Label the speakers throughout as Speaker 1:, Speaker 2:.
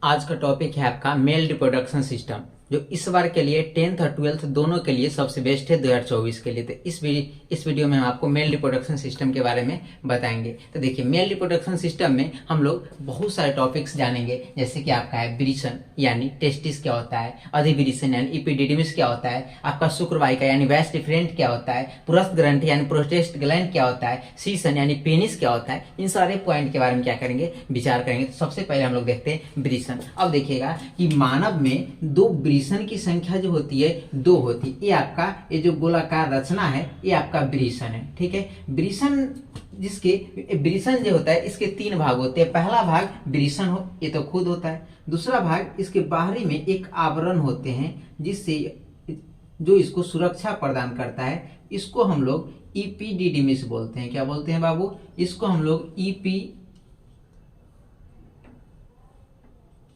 Speaker 1: आज का टॉपिक है आपका मेल रिप्रोडक्शन सिस्टम, जो इस बार के लिए 10th और 12th दोनों के लिए सबसे बेस्ट है 2024 के लिए। तो इस वीडियो में हम आपको मेल रिप्रोडक्शन सिस्टम के बारे में बताएंगे। तो देखिए, मेल रिप्रोडक्शन सिस्टम में हम लोग बहुत सारे टॉपिक्स जानेंगे, जैसे कि आपका है विरिसन यानी टेस्टिस क्या होता है, अधिविरिसन यानी इपिडिडिमिस क्या होता है, आपका शुक्रवाहिका यानी वैस डिफरेंट क्या होता है, पुरस्थ ग्रंथि यानी प्रोस्टेट ग्लैंड क्या होता है, सीसन यानी पेनिस क्या होता है। इन सारे पॉइंट के बारे में क्या करेंगे, विचार करेंगे। तो सबसे पहले हम लोग देखते हैं विरिसन। अब देखिएगा कि मानव में दो विरिसन की संख्या जो होती है दो होती है। ये आपका ये जो गोलाकार रचना है ये आपका विरिसन है, ठीक है। विरिसन जिसके विरिसन जो होता है इसके तीन भाग होते हैं। पहला भाग विरिसन हो, ये तो खुद होता है। दूसरा भाग इसके बाहरी में एक आवरण होते हैं जिससे जो इसको सुरक्षा प्रदान करता है, इसको हम लोग इपिडिडिमिस बोलते हैं। क्या बोलते हैं बाबू? इसको हम लोग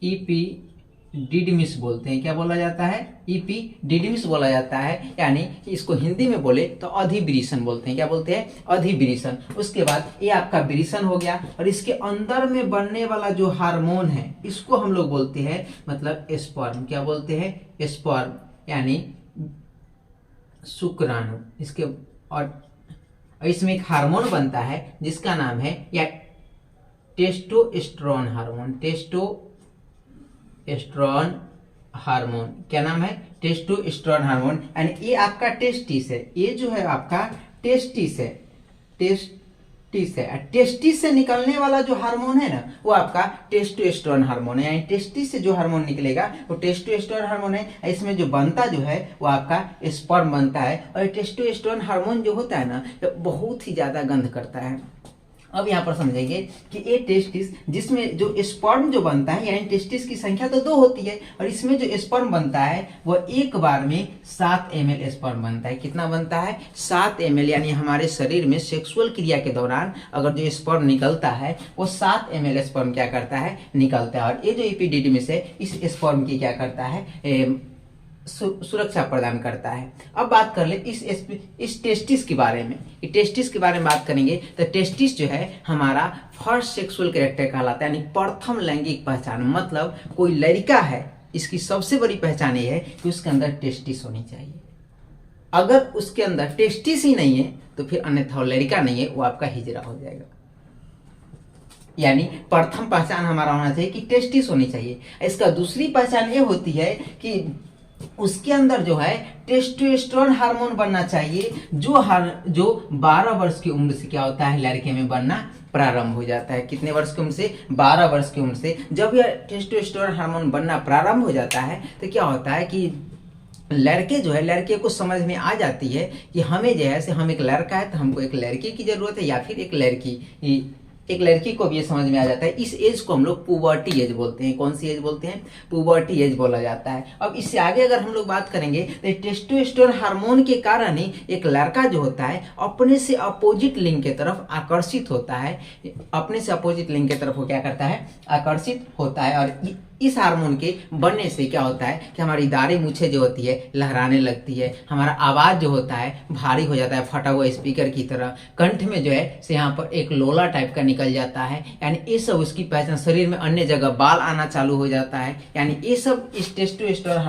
Speaker 1: इपिडिडिमिस बोलते हैं। क्या बोला जाता है? इपिडिडिमिस बोला जाता है। यानी इसको हिंदी में बोले तो अधिविरिसन बोलते हैं। क्या बोलते हैं? अधिविरिसन। उसके बाद ये आपका विरिसन हो गया, और इसके अंदर में बनने वाला जो हार्मोन है इसको हम लोग बोलते हैं मतलब स्पर्म। क्या बोलते हैं? स्पर्म यानी शुक्राणु। इसके और इसमें एक हार्मोन बनता है जिसका नाम है या टेस्टोस्टेरोन हार्मोन। टेस्टोस्टेरोन हार्मोन क्या नाम है? Testosterone hormone. यानी ये आपका टेस्टिस है। ये जो है आपका टेस्टिस है। टेस्टिस से निकलने वाला जो हार्मोन है ना वो आपका टेस्टोस्टेरोन हार्मोन है। यानी टेस्टिस से जो हार्मोन निकलेगा वो टेस्टोस्टेरोन हार्मोन है। इसमें जो बनता जो है वो आपका स्पर्म बनता है। और टेस्टोस्टेरोन हार्मोन जो होता है ना ये बहुत ही ज्यादा गंध करता है। अब यहाँ पर समझेंगे कि ये टेस्टिस जिसमें जो स्पर्म जो बनता है, यानी टेस्टिस की संख्या तो दो होती है, और इसमें जो स्पर्म बनता है वह एक बार में 7 ml स्पर्म बनता है। कितना बनता है? 7 ml। यानी हमारे शरीर में सेक्सुअल क्रिया के दौरान अगर जो स्पर्म निकलता है वो 7 ml स्पर्म क्या करता है? निकलता है। और ये जो इपिडिडिमिस है इस स्पर्म की क्या करता है? सुरक्षा प्रदान करता है। अब बात कर ले इस टेस्टिस के बारे में। टेस्टिस के बारे में बात करेंगे तो टेस्टिस जो है हमारा फर्स्ट सेक्सुअल कैरेक्टर कहलाता है, यानी प्रथम लैंगिक पहचान। मतलब कोई लड़का है, इसकी सबसे बड़ी पहचान ये है कि उसके अंदर टेस्टिस होनी चाहिए। अगर उसके अंदर टेस्टिस ही नहीं है तो फिर अन्यथा लड़का नहीं है, वो आपका हिजरा हो जाएगा। यानी प्रथम पहचान हमारा होना चाहिए कि टेस्टिस होनी चाहिए। इसका दूसरी पहचान ये होती है कि उसके अंदर जो है टेस्टोस्टेरोन हार्मोन बनना चाहिए, जो 12 वर्ष की उम्र से क्या होता है? लड़के में बनना प्रारंभ हो जाता है। कितने वर्ष की उम्र से? 12 वर्ष की उम्र से जब यह टेस्टोस्टेरोन हार्मोन बनना प्रारंभ हो जाता है तो क्या होता है कि लड़के जो है, लड़के को समझ में आ जाती है कि हमें जो है हम एक लड़का है तो हमको एक लड़की की जरूरत है या फिर एक लड़की को भी ये समझ में आ जाता है। इस एज को हम लोग पुबर्टी एज बोलते हैं। कौन सी एज बोलते हैं? पुबर्टी एज बोला जाता है। अब इससे आगे अगर हम लोग बात करेंगे तो टेस्टोस्टेरोन हार्मोन के कारण ही एक लड़का जो होता है अपने से अपोजिट लिंग के तरफ आकर्षित होता है। अपने से अपोजिट लिंग के तरफ वो क्या करता है? आकर्षित होता है। और इस हार्मोन के बनने से क्या होता है कि हमारी दाढ़ी मूछे जो होती है लहराने लगती है, हमारा आवाज जो होता है भारी हो जाता है, फटा हुआ स्पीकर की तरह। कंठ में जो है से यहाँ पर एक लोला टाइप का निकल जाता है। यानी ये सब उसकी पहचान। शरीर में अन्य जगह बाल आना चालू हो जाता है। यानी ये सब इस टेस्टोस्टेरोन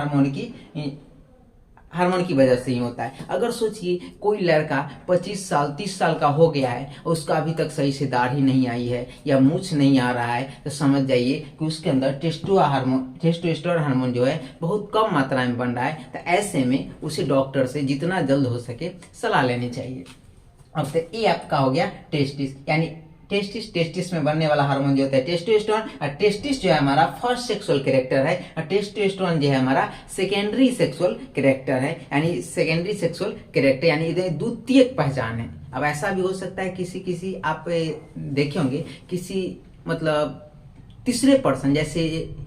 Speaker 1: हार्मोन की वजह से ही होता है। अगर सोचिए कोई लड़का 25 साल 30 साल का हो गया है और उसका अभी तक सही से दाढ़ी नहीं आई है या मूछ नहीं आ रहा है तो समझ जाइए कि उसके अंदर टेस्टोस्टेरोन हार्मोन जो है बहुत कम मात्रा में बन रहा है। तो ऐसे में उसे डॉक्टर से जितना जल्द हो सके सलाह लेनी चाहिए। अब तो ये आपका हो गया टेस्टिस। यानी टेस्टिस में बनने वाला हार्मोन जो होता है टेस्टोस्टेरोन। और टेस्टिस जो है हमारा फर्स्ट सेक्सुअल कैरेक्टर है, और टेस्टोस्टेरोन जो है हमारा सेकेंडरी सेक्सुअल कैरेक्टर है। यानी सेकेंडरी सेक्सुअल कैरेक्टर यानी द्वितीयक पहचान है। अब ऐसा भी हो सकता है किसी आप देखे होंगे किसी मतलब तीसरे पर्सन जैसे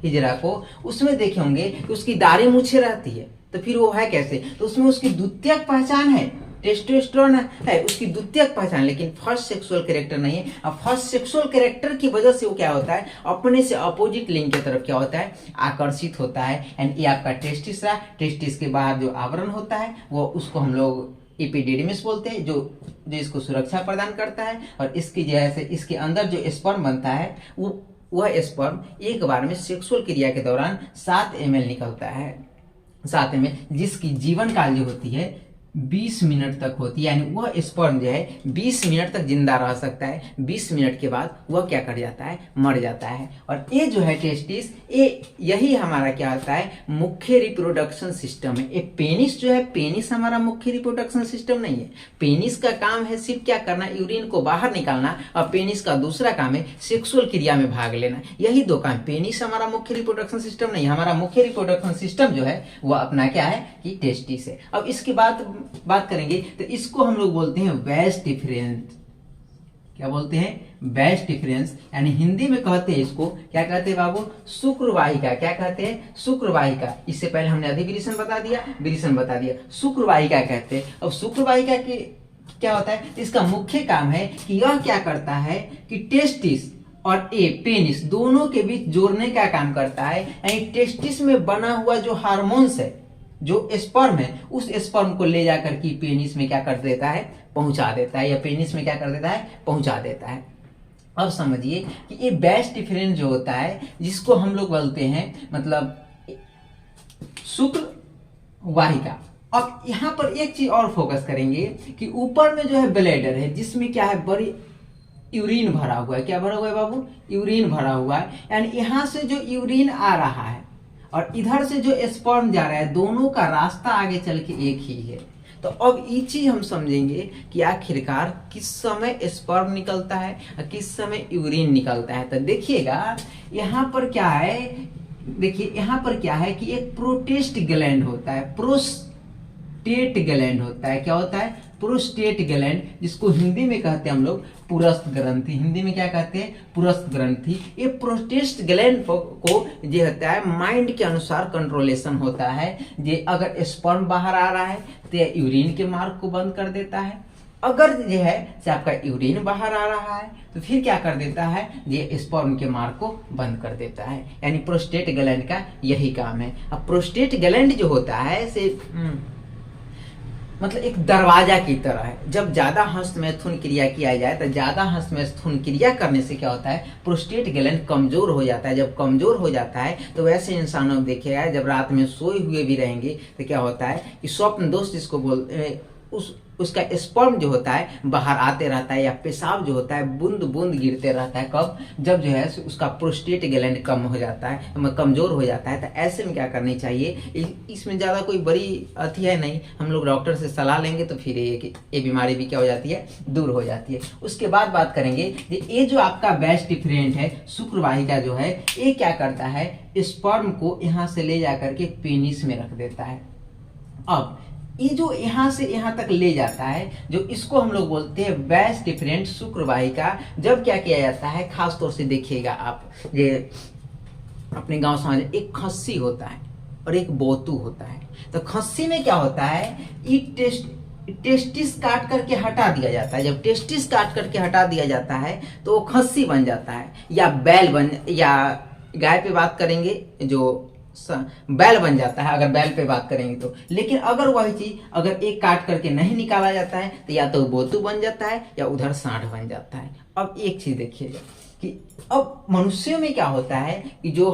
Speaker 1: हिजरा को उसमें देखे होंगे कि उसकी दाढ़ी मूछें रहती है, तो फिर वो है कैसे? तो उसमें उसकी द्वितीयक पहचान है, टेस्टोस्टेरोन है उसकी द्वितीयक पहचान, लेकिन फर्स्ट सेक्सुअल कैरेक्टर नहीं है। अब फर्स्ट सेक्सुअल कैरेक्टर की वजह से वो क्या होता है? अपने से अपोजिट लिंग की तरफ क्या होता है? आकर्षित होता है। एंड ये आपका टेस्टिस रहा। टेस्टिस के बाहर जो आवरण होता है वो उसको हम लोग इपिडिडिमिस बोलते हैं, जो इसको सुरक्षा प्रदान करता है। और इसकी जो है इसके अंदर जो स्पर्म बनता है वो वह स्पर्म एक बार में सेक्सुअल क्रिया के दौरान 7 ml निकलता है, 7 ml, जिसकी जीवन काल जो होती है 20 मिनट तक होती है। यानी वह स्पर्म जो है 20 मिनट तक जिंदा रह सकता है, 20 मिनट के बाद वह क्या कर जाता है, मर जाता है। और ये जो है टेस्टिस, यही हमारा क्या होता है, मुख्य रिप्रोडक्शन सिस्टम है। ये पेनिस जो है, पेनिस हमारा मुख्य रिप्रोडक्शन सिस्टम नहीं है। पेनिस का काम है सिर्फ क्या करना, यूरिन को बाहर निकालना, और पेनिस का दूसरा काम है सेक्सुअल क्रिया में भाग लेना। यही दो काम। पेनिस हमारा मुख्य रिप्रोडक्शन सिस्टम नहीं, हमारा मुख्य रिप्रोडक्शन सिस्टम जो है वह अपना क्या है कि टेस्टिस है। अब इसके बाद बात करेंगे तो इसको हम लोग बोलते हैं वैस डिफरेंस। क्या बोलते हैं, वैस डिफरेंस। यानी हिंदी में कहते हैं इसको, क्या कहते हैं बाबू, शुक्रवाहिका। क्या कहते हैं, शुक्रवाहिका। इससे पहले हमने अधिविरिसन बता दिया, विरिसन बता दिया, शुक्रवाहिका कहते हैं। अब शुक्रवाहिका के क्या होता है, इसका मुख्य काम है कि यह क्या करता है कि टेस्टिस और पेनिस दोनों के बीच जोड़ने का काम करता है। यानी टेस्टिस में बना हुआ जो हार्मोन्स है, जो स्पर्म है, उस स्पर्म को ले जाकर के पेनिस में क्या कर देता है, पहुंचा देता है, या पेनिस में क्या कर देता है, पहुंचा देता है। अब समझिए कि ये वैस डिफरेंस जो होता है, जिसको हम लोग बोलते हैं मतलब शुक्र वाहिका। अब यहां पर एक चीज और फोकस करेंगे कि ऊपर में जो है ब्लैडर है, जिसमें क्या है, बड़ी यूरिन भरा हुआ है। क्या भरा हुआ है बाबू, यूरिन भरा हुआ है। यानी यहां से जो यूरिन आ रहा है और इधर से जो स्पर्म जा रहा है, दोनों का रास्ता आगे चल के एक ही है। तो अब ये चीज हम समझेंगे कि आखिरकार किस समय स्पर्म निकलता है और किस समय यूरिन निकलता है। तो देखिएगा यहाँ पर क्या है, देखिए यहाँ पर क्या है कि एक प्रोस्टेट ग्लैंड होता है, प्रोस्टेट ग्लैंड होता है। क्या होता है, प्रोस्टेट ग्लैंड, जिसको हिंदी में कहते हैं हम लोग पुरस्थ ग्रंथि। हिंदी में क्या कहते हैं, पुरस्थ ग्रंथि। ये प्रोस्टेट ग्लैंड को जो होता है माइंड के अनुसार कंट्रोलेशन होता है। जे अगर स्पर्म बाहर आ रहा है तो यूरिन के मार्ग को बंद कर देता है। अगर जो है से आपका यूरिन बाहर आ रहा है तो फिर क्या कर देता है, ये स्पर्म के मार्ग को बंद कर देता है। यानी प्रोस्टेट ग्लैंड का यही काम है। अब प्रोस्टेट ग्लैंड जो होता है से मतलब एक दरवाजा की तरह है। जब ज्यादा हस्तमैथुन क्रिया किया जाए तो ज्यादा हस्तमैथुन क्रिया करने से क्या होता है, प्रोस्टेट ग्लैंड कमजोर हो जाता है। जब कमजोर हो जाता है तो वैसे इंसानों में देखिएगा, जब रात में सोए हुए भी रहेंगे तो क्या होता है कि स्वप्न दोष जिसको बोल उसका स्पर्म जो होता है बाहर आते रहता है, या पेशाब जो होता है बूंद बूंद गिरते रहता है। कब, जब जो है उसका प्रोस्टेट ग्लैंड कम हो जाता है, कमजोर हो जाता है। तो ऐसे में क्या करनी चाहिए, इसमें ज़्यादा कोई बड़ी अथी है नहीं, हम लोग डॉक्टर से सलाह लेंगे तो फिर ये बीमारी भी क्या हो जाती है, दूर हो जाती है। उसके बाद बात करेंगे ये जो आपका वैस डिफरेंट है, शुक्रवाहिका जो है, ये क्या करता है, स्पर्म को यहाँ से ले जाकर के पेनिस में रख देता है। अब ये जो यहाँ से यहाँ तक ले जाता है, जो इसको हम लोग बोलते हैं वैस डिफरेंट शुक्रवाहिका। जब क्या किया जाता है, खास तौर से देखिएगा आप, ये अपने गांव समाज में एक खस्सी होता है और एक बोतू होता है। तो खस्सी में क्या होता है, ये टेस्टिस काट करके हटा दिया जाता है। जब टेस्टिस काट करके हटा दिया जाता है तो वो खस्सी बन जाता है, या बैल बन, या गाय पे बात करेंगे जो बैल बन जाता है, अगर बैल पे बात करेंगे तो। लेकिन अगर वही चीज अगर एक काट करके नहीं निकाला जाता है तो या तो बोतू बन जाता है या उधर सांड बन जाता है। अब एक चीज देखिएगा कि अब मनुष्यों में क्या होता है कि जो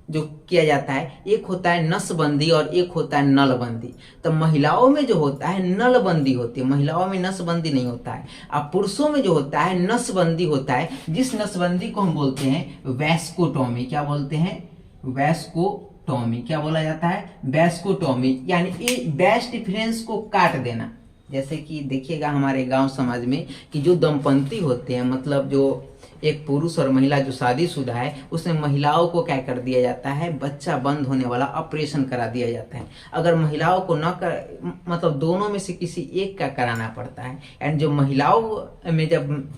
Speaker 1: किया जाता है, एक होता है नसबंदी और एक होता है नलबंदी। तो महिलाओं में जो होता है नलबंदी होती है, महिलाओं में नसबंदी नहीं होता है। अब पुरुषों में जो होता है नसबंदी होता है, जिस नसबंदी को हम बोलते हैं वैस्कोटोमी। क्या बोलते हैं, वैस्कोटोमी। क्या बोला जाता है, वैस्कोटोमी। यानी ये वैस डिफरेंस को काट देना। जैसे कि देखिएगा हमारे गांव समाज में कि जो दंपति होते हैं, मतलब जो एक पुरुष और महिला जो शादीशुदा है, उसमें महिलाओं को क्या कर दिया जाता है, बच्चा बंद होने वाला ऑपरेशन करा दिया जाता है। अगर महिलाओं को न कर, मतलब दोनों में से किसी एक का कराना पड़ता है। एंड जो महिलाओं में, जब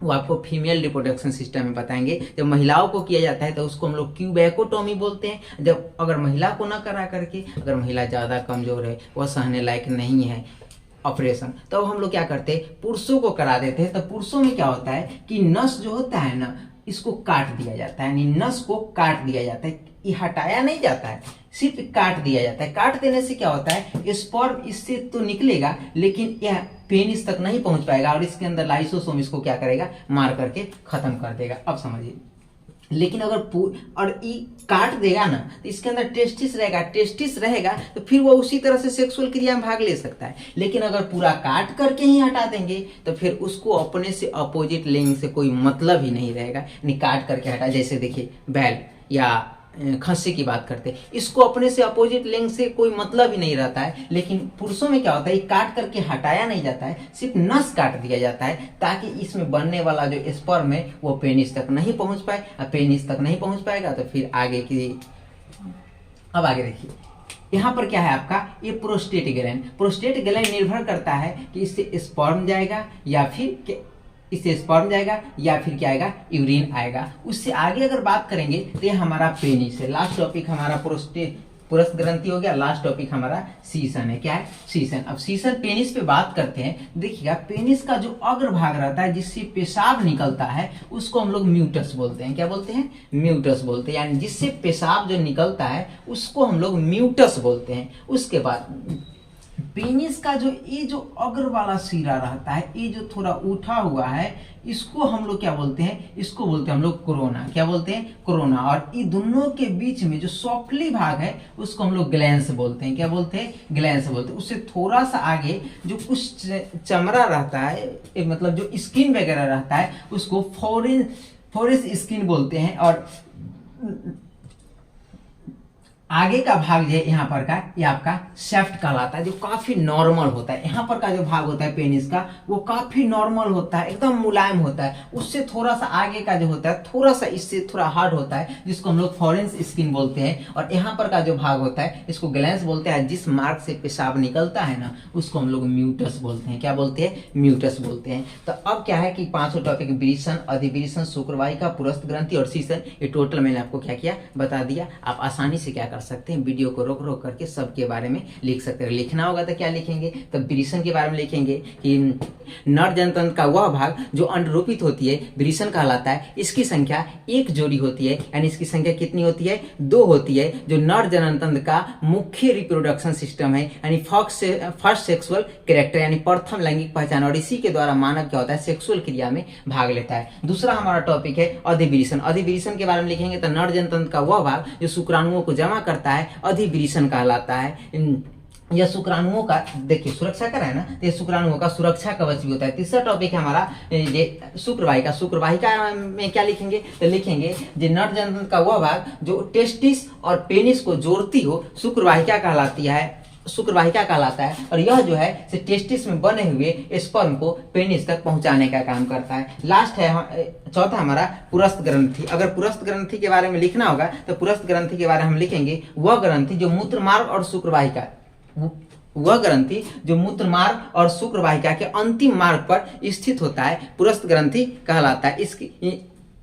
Speaker 1: वो आपको फीमेल रिप्रोडक्शन सिस्टम में बताएंगे, जब महिलाओं को किया जाता है तो उसको हम लोग क्यूबैकोटोमी बोलते हैं। जब अगर महिला को ना करा करके, अगर महिला ज़्यादा कमजोर है, वह सहने लायक नहीं है ऑपरेशन, तो हम लोग क्या करते हैं, पुरुषों को करा देते हैं। तो पुरुषों में क्या होता है कि नस जो होता है ना, इसको काट दिया जाता है। यानी नस को काट दिया जाता है, ये हटाया नहीं जाता है, सिर्फ काट दिया जाता है। काट देने से क्या होता है, स्पर्म इससे तो निकलेगा लेकिन यह पेनिस तक नहीं पहुंच पाएगा और इसके अंदर लाइसोसोम इसको क्या करेगा, मार करके खत्म कर देगा। अब समझिए लेकिन अगर और ई काट देगा ना तो इसके अंदर टेस्टिस रहेगा तो फिर वो उसी तरह से सेक्सुअल क्रिया में भाग ले सकता है। लेकिन अगर पूरा काट करके ही हटा देंगे तो फिर उसको अपने से अपोजिट लिंग से कोई मतलब ही नहीं रहेगा, यानी काट करके हटा। जैसे देखिए बैल या खस्सी की बात करते हैं, इसको अपने से अपोजिट लिंग से कोई मतलब ही नहीं रहता है। लेकिन पुरुषों में क्या होता है, काट करके हटाया नहीं जाता है, सिर्फ नस काट दिया जाता है ताकि इसमें बनने वाला जो स्पर्म है वो पेनिस तक नहीं पहुंच पाए। और पेनिस तक नहीं पहुंच पाएगा तो फिर आगे की, अब आगे देखिए यहाँ पर क्या है आपका, ये प्रोस्टेट ग्लैंड निर्भर करता है कि इससे स्पर्म जाएगा या फिर इससे स्पर्म जाएगा या फिर क्या आएगा, यूरिन आएगा। उससे आगे अगर बात करेंगे तो ये हमारा पेनिस है। लास्ट टॉपिक हमारा पुरुष ग्रंथि हो गया, लास्ट टॉपिक हमारा सीसन है। क्या है, सीसन। अब सीसन पेनिस पे बात करते हैं। देखिएगा पेनिस का जो अग्र भाग रहता है जिससे पेशाब निकलता है उसको हम लोग म्यूटस बोलते हैं। क्या बोलते हैं, म्यूटस बोलते हैं, यानी जिससे पेशाब जो निकलता है उसको हम लोग म्यूटस बोलते हैं। उसके बाद पेनिस का जो ये जो अग्र वाला सिरा रहता है, ये जो थोड़ा उठा हुआ है, इसको हम लोग क्या बोलते हैं, इसको बोलते हैं हम लोग कोरोना। क्या बोलते हैं, कोरोना। और ये दोनों के बीच में जो सॉफ्टली भाग है उसको हम लोग ग्लैंस बोलते हैं। क्या बोलते हैं, ग्लैंस बोलते हैं। उससे थोड़ा सा आगे जो कुछ चमड़ा रहता है, मतलब जो स्किन वगैरह रहता है उसको फोरेस स्किन बोलते हैं। और आगे का भाग जो है यहाँ पर का, ये आपका शेफ्ट कहलाता है, जो काफी नॉर्मल होता है। यहाँ पर का जो भाग होता है पेनिस का वो काफी नॉर्मल होता है, एकदम मुलायम होता है। उससे थोड़ा सा आगे का जो होता है थोड़ा सा इससे थोड़ा हार्ड होता है, जिसको हम लोग फॉरेंस स्किन बोलते हैं। और यहाँ पर का जो भाग होता है इसको ग्लैंस बोलते हैं। जिस मार्ग से पेशाब निकलता है ना उसको हम लोग म्यूटस बोलते हैं। क्या बोलते हैं, म्यूटस बोलते हैं। तो अब क्या है कि पांचों टॉपिक, विरेचन, अधिविरेचन, शुक्रवाहिका, पुरुष ग्रंथि और सीसन, ये टोटल मैंने आपको क्या किया बता दिया। आप आसानी से क्या कर सकते हैं, वीडियो को रोक रोक करके सबके बारे में लिख सकते हैं। लिखना होगा तो क्या लिखेंगे, तो विरेचन के बारे में लिखेंगे कि नर जनतंत्र का वह भाग जो अंडरूपित होती है विरेचन कहलाता है। इसकी संख्या एक जोड़ी होती है, यानी इसकी संख्या कितनी होती है, 2 होती है। जो नर जनतंत्र का मुख्य रिप्रोडक्शन सिस्टम है, यानी फर्स्ट सेक्सुअल कैरेक्टर, यानी प्रथम लैंगिक पहचान। और इसी के द्वारा मानव क्या होता है, सेक्सुअल क्रिया में भाग लेता है। दूसरा हमारा टॉपिक है अधिविरेचन। अधिविरेचन के बारे में लिखेंगे तो नर जनतंत्र का वह भाग जो शुक्राणुओं को जमा करता है अधिविरेचन कहलाता है। यह शुक्राणुओं का देखिए सुरक्षा कर रहा है ना, तो ये शुक्राणुओं का सुरक्षा कवच भी होता है। तीसरा टॉपिक है हमारा ये शुक्रवाहिका। शुक्रवाहिका में क्या लिखेंगे, तो लिखेंगे जो नर जनतंत्र का वह भाग जो टेस्टिस और पेनिस को जोड़ती हो शुक्रवाहिका कहलाती है, शुक्रवाहिका कहलाता है। और यह जो है टेस्टिस में बने हुए स्पर्म को पेनिस तक पहुंचाने का काम करता है। लास्ट है चौथा हमारा पुरुष ग्रंथि। अगर पुरुष ग्रंथि के बारे में लिखना होगा तो पुरुष ग्रंथि के बारे में हम लिखेंगे वह ग्रंथि जो मूत्रमार्ग और शुक्रवाहिका, वह ग्रंथि जो मूत्रमार्ग और शुक्रवाहिका के अंतिम मार्ग पर स्थित होता है पुरुष ग्रंथि कहलाता है। इसकी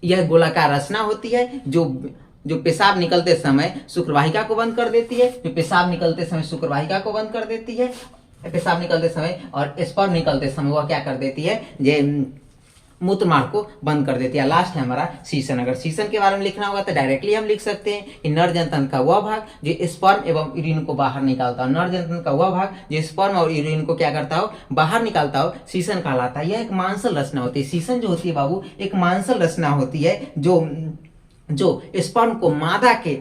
Speaker 1: यह गोलाकार रचना होती है जो पेशाब निकलते समय शुक्रवाहिका को बंद कर देती है, जो पेशाब निकलते समय शुक्रवाहिका को बंद कर देती है, पेशाब निकलते समय, और स्पर्म निकलते समय वह क्या कर देती है, ये मूत्रमार्ग को बंद कर देती है। लास्ट है हमारा सीसन। अगर सीसन के बारे में लिखना होगा तो डायरेक्टली हम लिख सकते हैं कि नर जनतंत्र का वह भाग जो स्पर्म एवं यूरिन को बाहर निकालता हो, नर जनतंत्र का वह भाग जो स्पर्म और यूरिन को क्या करता हो, बाहर निकालता हो, सीसन कहलाता है। यह एक मांसल रचना होती है। सीसन जो होती है बाबू एक मांसल रचना होती है जो स्पर्म को मादा के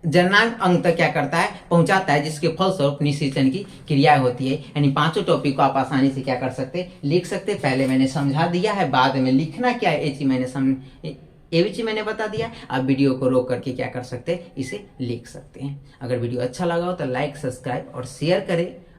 Speaker 1: जननांग अंग तक क्या करता है, पहुंचाता है, जिसके फलस्वरूप निषेचन की क्रिया होती है। यानी पांचों टॉपिक को आप आसानी से क्या कर सकते हैं, लिख सकते हैं। पहले मैंने समझा दिया है, बाद में लिखना क्या है ये चीज मैंने बता दिया। आप वीडियो को रोक करके क्या कर सकते हैं, इसे लिख सकते हैं। अगर वीडियो अच्छा लगा हो तो लाइक, सब्सक्राइब और शेयर करें।